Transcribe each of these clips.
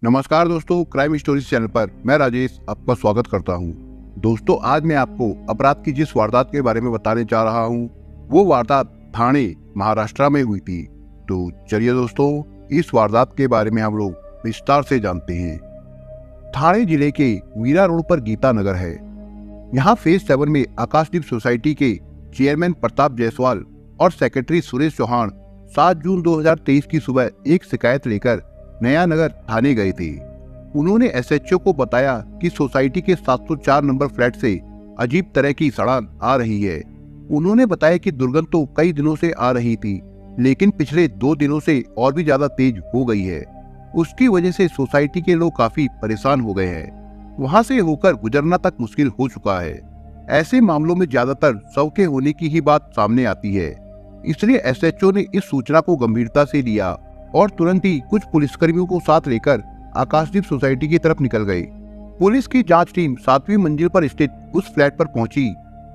नमस्कार दोस्तों, crime stories channel पर मैं राजेश आपका स्वागत करता हूं। दोस्तों, आज मैं आपको अपराध की जिस वारदात के बारे में बताने जा रहा हूं, वो वारदात ठाणे महाराष्ट्र में हुई थी। तो चलिए दोस्तों, इस वारदात के बारे में हम लोग विस्तार से जानते हैं। ठाणे जिले के वीरा रोड पर गीता नगर है। यहाँ फेज 7 में आकाशदीप सोसाइटी के चेयरमैन प्रताप जायसवाल और सेक्रेटरी सुरेश चौहान 7 जून 2023 की सुबह एक शिकायत लेकर नया नगर थाने गए थे। उन्होंने एसएचओ को बताया कि सोसाइटी के 704 नंबर फ्लैट से अजीब तरह की सड़ान आ रही है। उन्होंने बताया कि दुर्गंध तो कई दिनों से आ रही थी, लेकिन पिछले 2 दिनों से और भी ज्यादा तेज हो गई है। उसकी वजह से सोसाइटी के लोग काफी परेशान हो गए हैं। वहां से होकर गुजरना तक मुश्किल हो चुका है। ऐसे मामलों में ज्यादातर शव के होने की ही बात सामने आती है। इसलिए एसएचओ ने इस सूचना को गंभीरता से लिया और तुरंत ही कुछ पुलिसकर्मियों को साथ लेकर आकाशदीप सोसाइटी की तरफ निकल गए। पुलिस की जांच टीम 7वीं मंजिल पर स्थित उस फ्लैट पर पहुंची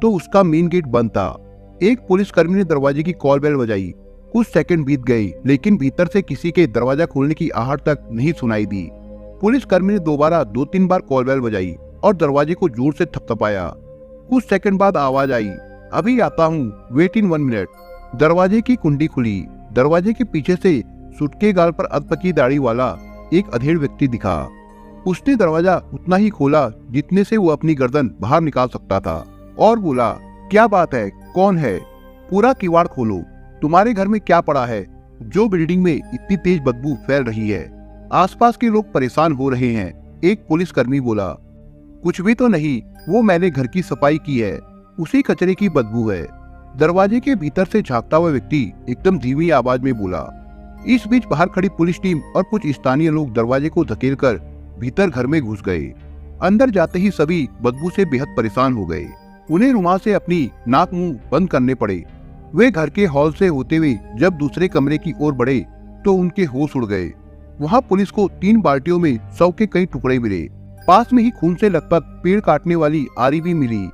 तो उसका मेन गेट बंद था। एक पुलिसकर्मी ने दरवाजे की कॉल बेल बजाई। कुछ सेकंड बीत गए, लेकिन भीतर से किसी के दरवाजा खोलने की आहट तक नहीं सुनाई दी। पुलिसकर्मी ने दोबारा 2-3 बार कॉल बेल बजाई और दरवाजे को जोर से थपथपाया। कुछ सेकंड बाद आवाज आई, अभी आता हूँ, वेट इन 1 मिनट। दरवाजे की कुंडी खुली। दरवाजे के पीछे से सुटके गाल पर अधपकी दाढ़ी वाला एक अधेड़ व्यक्ति दिखा। उसने दरवाजा उतना ही खोला जितने से वो अपनी गर्दन बाहर निकाल सकता था और बोला, क्या बात है, कौन है? पूरा किवाड़ खोलो, तुम्हारे घर में क्या पड़ा है जो बिल्डिंग में इतनी तेज बदबू फैल रही है? आसपास के लोग परेशान हो रहे हैं। एक पुलिसकर्मी बोला, कुछ भी तो नहीं, वो मैंने घर की सफाई की है, उसी कचरे की बदबू है। दरवाजे के भीतर से झांकता हुआ व्यक्ति एकदम धीमी आवाज में बोला। इस बीच बाहर खड़ी पुलिस टीम और कुछ स्थानीय लोग दरवाजे को धकेलकर भीतर घर में घुस गए। अंदर जाते ही सभी बदबू से बेहद परेशान हो गए। उन्हें रुमाल से अपनी नाक मुंह बंद करने पड़े। वे घर के हॉल से होते हुए जब दूसरे कमरे की ओर बढ़े तो उनके होश उड़ गए। वहां पुलिस को 3 बाल्टियों में शव के कई टुकड़े मिले। पास में ही खून से लथपथ पेड़ काटने वाली आरी भी मिली।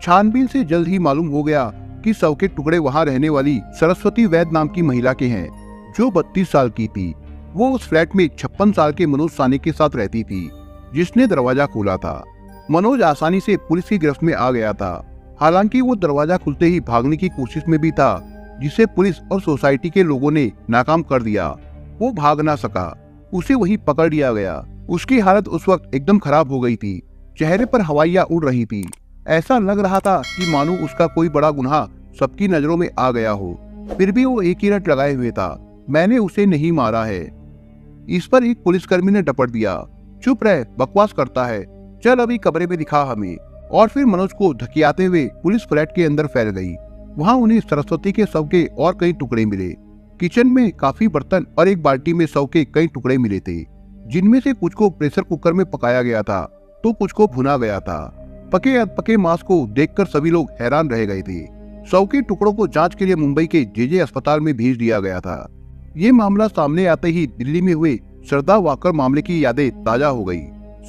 छानबीन से जल्द ही मालूम हो गया कि शव के टुकड़े वहां रहने वाली सरस्वती वैद नाम की महिला के हैं, जो 32 साल की थी। वो उस फ्लैट में 56 साल के मनोज सानी के साथ रहती थी, जिसने दरवाजा खोला था। मनोज आसानी से पुलिस की गिरफ्त में आ गया था। हालांकि वो दरवाजा खुलते ही भागने की कोशिश में भी था, जिसे पुलिस और सोसाइटी के लोगों ने नाकाम कर दिया। वो भाग ना सका, उसे वहीं पकड़ लिया गया। उसकी हालत उस वक्त एकदम खराब हो गई थी। चेहरे पर हवाइयां उड़ रही थी। ऐसा लग रहा था कि मानो उसका कोई बड़ा गुनाह सबकी नजरों में आ गया हो। फिर भी वो एक ही रट लगाए हुए था, मैंने उसे नहीं मारा है। इस पर एक पुलिसकर्मी ने डपट दिया, चुप रह, बकवास करता है, चल अभी कमरे में दिखा हमें। और फिर मनोज को धकियाते हुए पुलिस फ्लैट के अंदर फैल गई। वहां उन्हें सरस्वती के शव के और कई टुकड़े मिले। किचन में काफी बर्तन और एक बाल्टी में शव के कई टुकड़े मिले थे, जिनमें से कुछ को प्रेशर कुकर में पकाया गया था तो कुछ को भुना गया था। पके अधपके मांस को देखकर सभी लोग हैरान रह गए थे। शव के टुकड़ों को जांच के लिए मुंबई के जेजे अस्पताल में भेज दिया गया था। ये मामला सामने आते ही दिल्ली में हुए श्रद्धा वाकर मामले की यादें ताजा हो गई।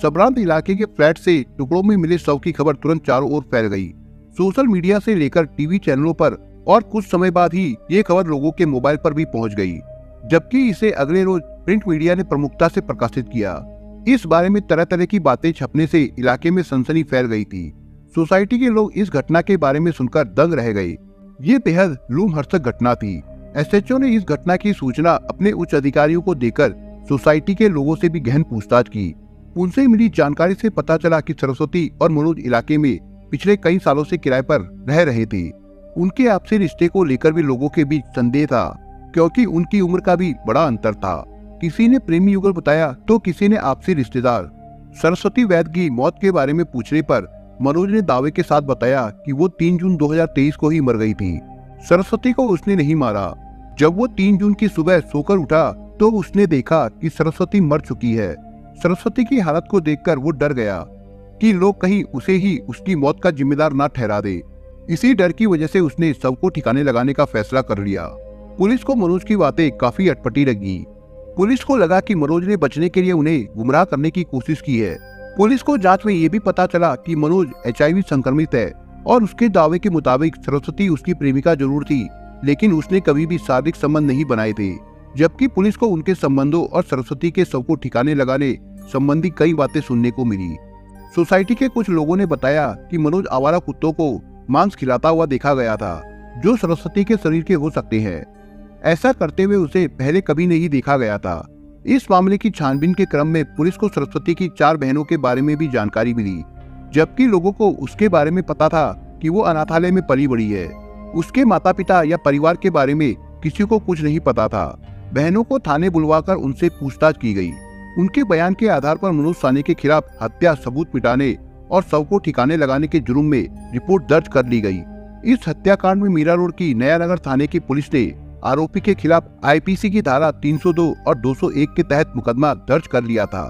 सबरांत इलाके के फ्लैट से टुकड़ों में मिले शव की खबर तुरंत चारों ओर फैल गई। सोशल मीडिया से लेकर टीवी चैनलों पर, और कुछ समय बाद ही ये खबर लोगों के मोबाइल पर भी पहुंच गई, जबकि इसे अगले रोज प्रिंट मीडिया ने प्रमुखता से प्रकाशित किया। इस बारे में तरह तरह की बातें छपने से इलाके में सनसनी फैल गई थी। सोसाइटी के लोग इस घटना के बारे में सुनकर दंग रह गए। ये बेहद लोमहर्षक घटना थी। एसएचओ ने इस घटना की सूचना अपने उच्च अधिकारियों को देकर सोसाइटी के लोगों से भी गहन पूछताछ की। उनसे मिली जानकारी से पता चला कि सरस्वती और मनोज इलाके में पिछले कई सालों से किराए पर रह रहे थे। उनके आपसी रिश्ते को लेकर भी लोगों के बीच संदेह था, क्योंकि उनकी उम्र का भी बड़ा अंतर था। किसी ने प्रेमी युगल बताया तो किसी ने आपसी रिश्तेदार। सरस्वती वैद की मौत के बारे में पूछने पर मनोज ने दावे के साथ बताया कि वो 3 जून 2023 को ही मर गई थी। सरस्वती को उसने नहीं मारा। जब वो 3 जून की सुबह सोकर उठा तो उसने देखा कि सरस्वती मर चुकी है। सरस्वती की हालत को देखकर वो डर गया कि लोग कहीं उसे ही उसकी मौत का जिम्मेदार ना ठहरा दे। इसी डर की वजह से उसने शव को ठिकाने लगाने का फैसला कर लिया। पुलिस को मनोज की बातें काफी अटपटी लगी। पुलिस को लगा कि मनोज ने बचने के लिए उन्हें गुमराह करने की कोशिश की है। पुलिस को जांच में ये भी पता चला कि मनोज HIV संक्रमित है और उसके दावे के मुताबिक सरस्वती उसकी प्रेमिका जरूर थी, लेकिन उसने कभी भी शारीरिक संबंध नहीं बनाए थे। जबकि पुलिस को उनके संबंधों और सरस्वती के शव को ठिकाने लगाने संबंधी कई बातें सुनने को मिली। सोसाइटी के कुछ लोगों ने बताया कि मनोज आवारा कुत्तों को मांस खिलाता हुआ देखा गया था, जो सरस्वती के शरीर के हो सकते हैं। ऐसा करते हुए उसे पहले कभी नहीं देखा गया था। इस मामले की छानबीन के क्रम में पुलिस को सरस्वती की 4 बहनों के बारे में भी जानकारी मिली, जबकि लोगों को उसके बारे में पता था कि वो अनाथालय में पली बड़ी है। उसके माता पिता या परिवार के बारे में किसी को कुछ नहीं पता था। बहनों को थाने बुलवाकर उनसे पूछताछ की गई। उनके बयान के आधार पर मनोज सानी के खिलाफ हत्या, सबूत मिटाने और शव को ठिकाने लगाने के जुर्म में रिपोर्ट दर्ज कर ली गई। इस हत्याकांड में मीरा रोड की नया नगर थाने की पुलिस ने आरोपी के खिलाफ आईपीसी की धारा 302 और 201 के तहत मुकदमा दर्ज कर लिया था।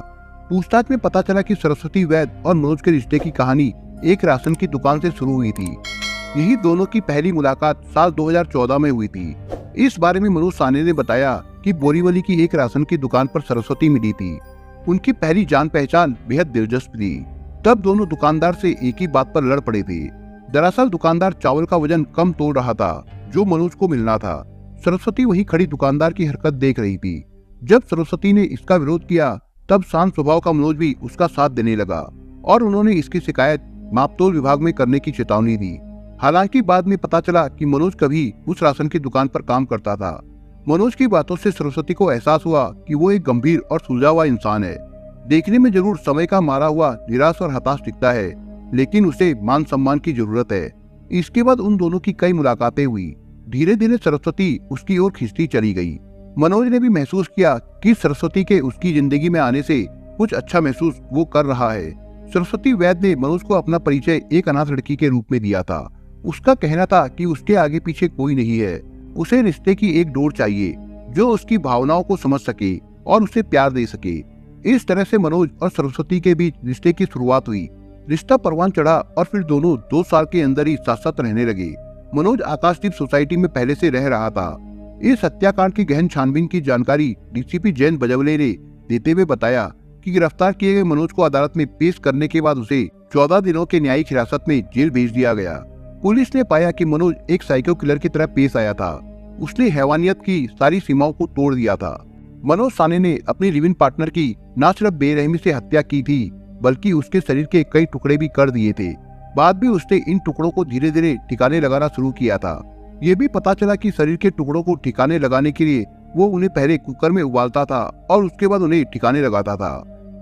पूछताछ में पता चला कि सरस्वती वैद्य और मनोज के रिश्ते की कहानी एक राशन की दुकान से शुरू हुई थी। यही दोनों की पहली मुलाकात साल 2014 में हुई थी। इस बारे में मनोज सानी ने बताया कि बोरीवली की एक राशन की दुकान पर सरस्वती मिली थी। उनकी पहली जान पहचान बेहद दिलचस्प थी। तब दोनों दुकानदार से एक ही बात पर लड़ पड़े थे। दरअसल दुकानदार चावल का वजन कम तोल रहा था, जो मनोज को मिलना था। सरस्वती वही खड़ी दुकानदार की हरकत देख रही थी। जब सरस्वती ने इसका विरोध किया, तब शांत स्वभाव का मनोज भी उसका साथ देने लगा और उन्होंने इसकी शिकायत मापतोल विभाग में करने की चेतावनी दी। हालांकि बाद में पता चला कि मनोज कभी उस राशन की दुकान पर काम करता था। मनोज की बातों से सरस्वती को एहसास हुआ कि वो एक गंभीर और सुलझा हुआ इंसान है। देखने में जरूर समय का मारा हुआ निराश और हताश दिखता है, लेकिन उसे मान सम्मान की जरूरत है। इसके बाद उन दोनों की कई मुलाकातें हुई। धीरे धीरे सरस्वती उसकी ओर खिंचती चली गई। मनोज ने भी महसूस किया कि सरस्वती के उसकी जिंदगी में आने से कुछ अच्छा महसूस वो कर रहा है। सरस्वती वैद्य ने मनोज को अपना परिचय एक अनाथ लड़की के रूप में दिया था। उसका कहना था कि उसके आगे पीछे कोई नहीं है। उसे रिश्ते की एक डोर चाहिए जो उसकी भावनाओं को समझ सके और उसे प्यार दे सके। इस तरह से मनोज और सरस्वती के बीच रिश्ते की शुरुआत हुई। रिश्ता परवान चढ़ा और फिर दोनों 2 साल के अंदर ही साथ साथ रहने लगे। मनोज आकाशदीप सोसाइटी में पहले से रह रहा था। इस हत्याकांड की गहन छानबीन की जानकारी डीसीपी जयंत बजवले ने देते हुए बताया कि गिरफ्तार किए गए मनोज को अदालत में पेश करने के बाद उसे 14 दिनों के न्यायिक हिरासत में जेल भेज दिया गया। पुलिस ने पाया कि मनोज एक साइको किलर की तरह पेश आया था। उसने हैवानियत की सारी सीमाओं को तोड़ दिया था। मनोज सानी ने अपनी लिव इन पार्टनर की न सिर्फ बेरहमी से हत्या की थी, बल्कि उसके शरीर के कई टुकड़े भी कर दिए थे। बाद में उसने इन टुकड़ों को धीरे धीरे ठिकाने लगाना शुरू किया था। ये भी पता चला कि शरीर के टुकड़ों को ठिकाने लगाने के लिए वो उन्हें पहले कुकर में उबालता था और उसके बाद उन्हें ठिकाने लगाता था।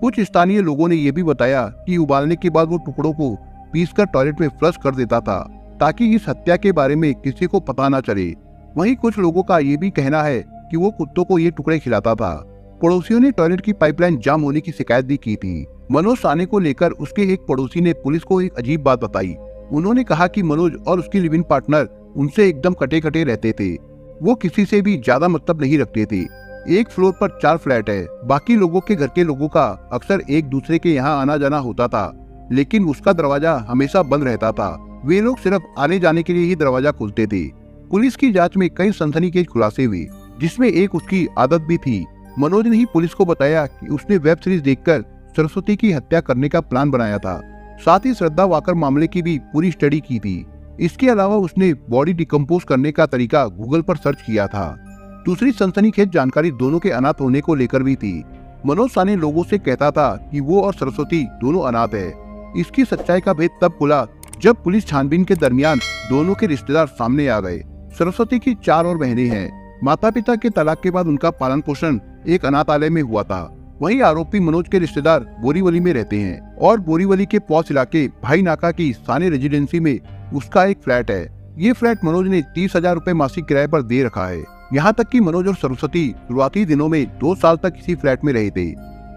कुछ स्थानीय लोगों ने यह भी बताया कि उबालने के बाद वो टुकड़ों को पीसकर टॉयलेट में फ्लश कर देता था, ताकि इस हत्या के बारे में किसी को पता न चले। वहीं कुछ लोगों का ये भी कहना है कि वो कुत्तों को ये टुकड़े खिलाता था। पड़ोसियों ने टॉयलेट की पाइपलाइन जाम होने की शिकायत भी की थी। मनोज सानी को लेकर उसके एक पड़ोसी ने पुलिस को एक अजीब बात बताई। उन्होंने कहा कि मनोज और उसकी लिव इन पार्टनर उनसे एकदम कटे कटे रहते थे। वो किसी से भी ज्यादा मतलब नहीं रखते थे। एक फ्लोर पर 4 फ्लैट है। बाकी लोगों के घर के लोगों का अक्सर एक दूसरे के यहाँ आना जाना होता था, लेकिन उसका दरवाजा हमेशा बंद रहता था। वे लोग सिर्फ आने जाने के लिए ही दरवाजा खोलते थे। पुलिस की जांच में कई सनसनीखेज खुलासे हुए, जिसमें एक उसकी आदत भी थी। मनोज ने ही पुलिस को बताया कि उसने वेब सीरीज देखकर सरस्वती की हत्या करने का प्लान बनाया था। साथ ही श्रद्धा वाकर मामले की भी पूरी स्टडी की थी। इसके अलावा उसने बॉडी डिकम्पोज करने का तरीका गूगल पर सर्च किया था। दूसरी सनसनीखेज जानकारी दोनों के अनाथ होने को लेकर भी थी। मनोज सानी लोगों से कहता था कि वो और सरस्वती दोनों अनाथ है। इसकी सच्चाई का भेद तब खुला जब पुलिस छानबीन के दरमियान दोनों के रिश्तेदार सामने आ गए। सरस्वती की 4 और बहनें हैं। माता पिता के तलाक के बाद उनका पालन पोषण एक अनाथालय में हुआ था। वहीं आरोपी मनोज के रिश्तेदार बोरीवली में रहते हैं और बोरीवली के पौष इलाके भाई नाका की सानी रेजिडेंसी में उसका एक फ्लैट है। ये फ्लैट मनोज ने 30,000 रुपए मासिक किराए पर दे रखा है। यहाँ तक कि मनोज और सरस्वती शुरुआती दिनों में 2 साल तक इसी फ्लैट में रहे थे।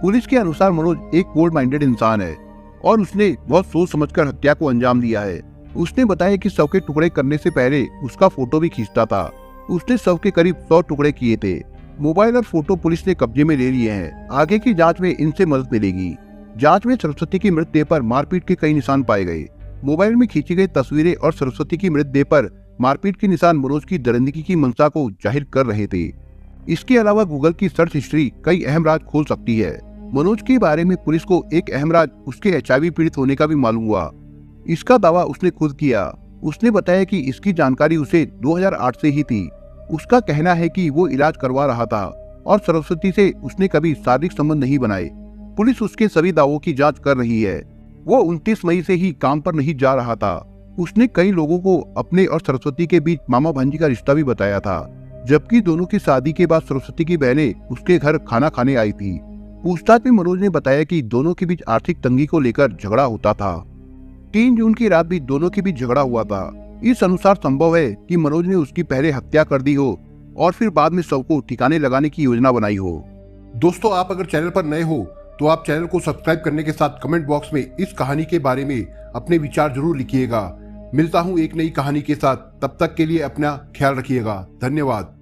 पुलिस के अनुसार मनोज एक कोल्ड माइंडेड इंसान है और उसने बहुत सोच समझकर हत्या को अंजाम दिया है। उसने बताया कि शव के टुकड़े करने से पहले उसका फोटो भी खींचता था। उसने शव के करीब 100 टुकड़े किए थे। मोबाइल और फोटो पुलिस ने कब्जे में ले लिए हैं। आगे की जांच में इनसे मदद मिलेगी। जांच में सरस्वती की मृतदेह पर मारपीट के कई निशान पाए गए। मोबाइल में खींची गई तस्वीरें और सरस्वती की मृतदेह पर मारपीट के निशान मनोज की दरिंदगी की मंशा को जाहिर कर रहे थे। इसके अलावा गूगल की सर्च हिस्ट्री कई अहम राज खोल सकती है। मनोज के बारे में पुलिस को एक अहम राज उसके HIV पीड़ित होने का भी मालूम हुआ। इसका दावा उसने खुद किया। उसने बताया कि इसकी जानकारी उसे 2008 से ही थी। उसका कहना है कि वो इलाज करवा रहा था और सरस्वती से उसने कभी शारीरिक संबंध नहीं बनाए। पुलिस उसके सभी दावों की जांच कर रही है। वो 29 मई से ही काम पर नहीं जा रहा था। उसने कई लोगों को अपने और सरस्वती के बीच मामा भांजी का रिश्ता भी बताया था, जबकि दोनों की शादी के बाद सरस्वती की बहनें उसके घर खाना खाने आई थी। पूछताछ में मनोज ने बताया कि दोनों के बीच आर्थिक तंगी को लेकर झगड़ा होता था। 3 जून की रात भी दोनों के बीच झगड़ा हुआ था। इस अनुसार संभव है कि मनोज ने उसकी पहले हत्या कर दी हो और फिर बाद में शव को ठिकाने लगाने की योजना बनाई हो। दोस्तों, आप अगर चैनल पर नए हो तो आप चैनल को सब्सक्राइब करने के साथ कमेंट बॉक्स में इस कहानी के बारे में अपने विचार जरूर लिखिएगा। मिलता हूं एक नई कहानी के साथ, तब तक के लिए अपना ख्याल रखिएगा। धन्यवाद।